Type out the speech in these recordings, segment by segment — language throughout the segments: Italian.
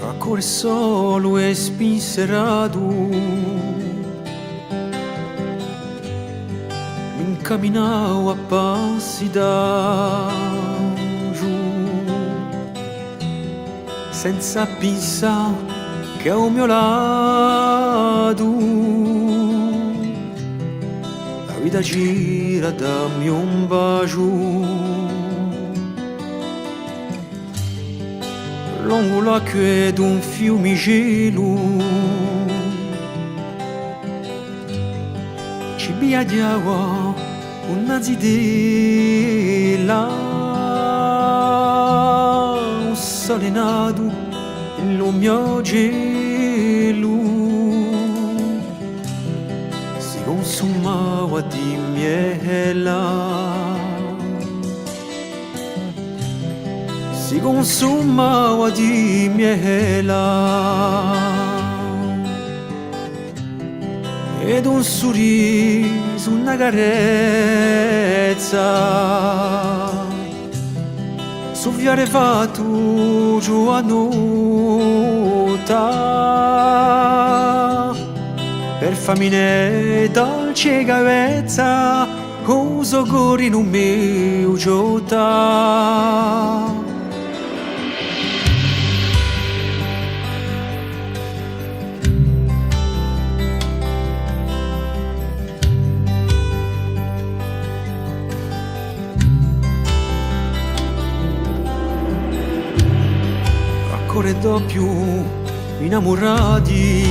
ancora solo e spinserato, mi camminavo a passi da giù, senza pensare che a un mio lato la vita gira dammi un bacio. Lungo l'acqua d'un fiumicelo ci biadiava una zidella, un sole nato in lo mio gelo si consumava di miele, si consumava di miele ed un sorriso, una carezza soffiare fatto giù a nota per famine dolce cavezza uso cori in un mio giota. Ancora doppio innamorati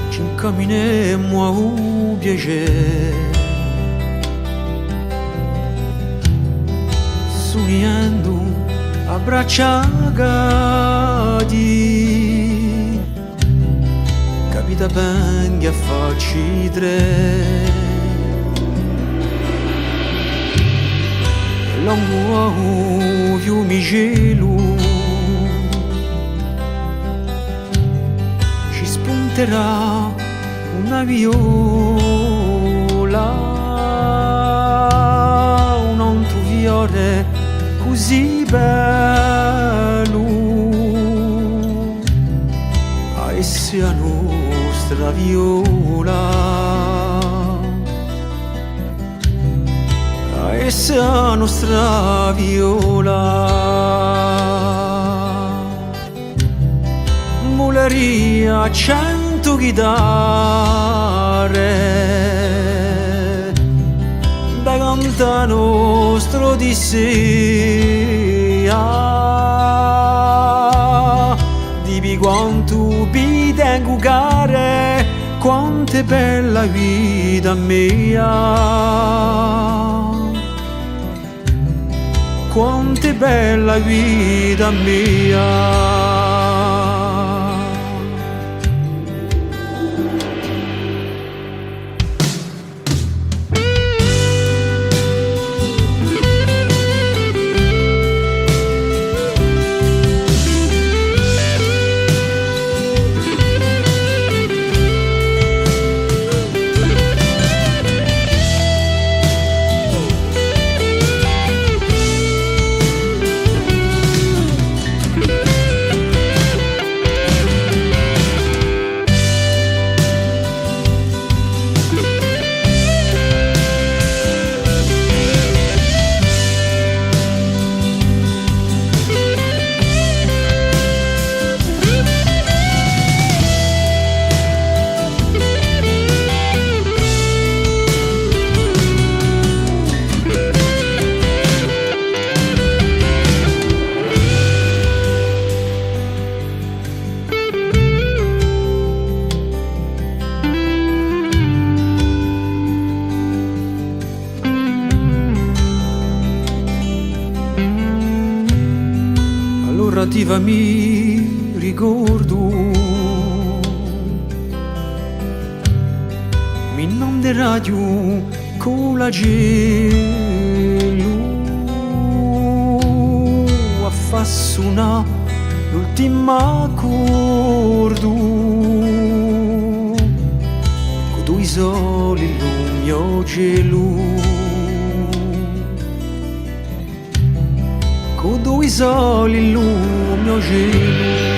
ci incamminemmo a un piacere, sognando abbracciati, capita ben che a farci tre. Lungo a un fiumicelo ci spunterà una viola, un altro fiore così bello, a essere la nostra viola. Essa è la nostra viola, muleria 100 chitarre da canta nostro odissea, di quanto vi tengo care, quanto è bella vita mia, quanto è bella vita mia. Mi ricordo mi non de radio con la gelo a fa suonare l'ultimo accordo con due soli in un mio cielo, con due soli illumino cielo.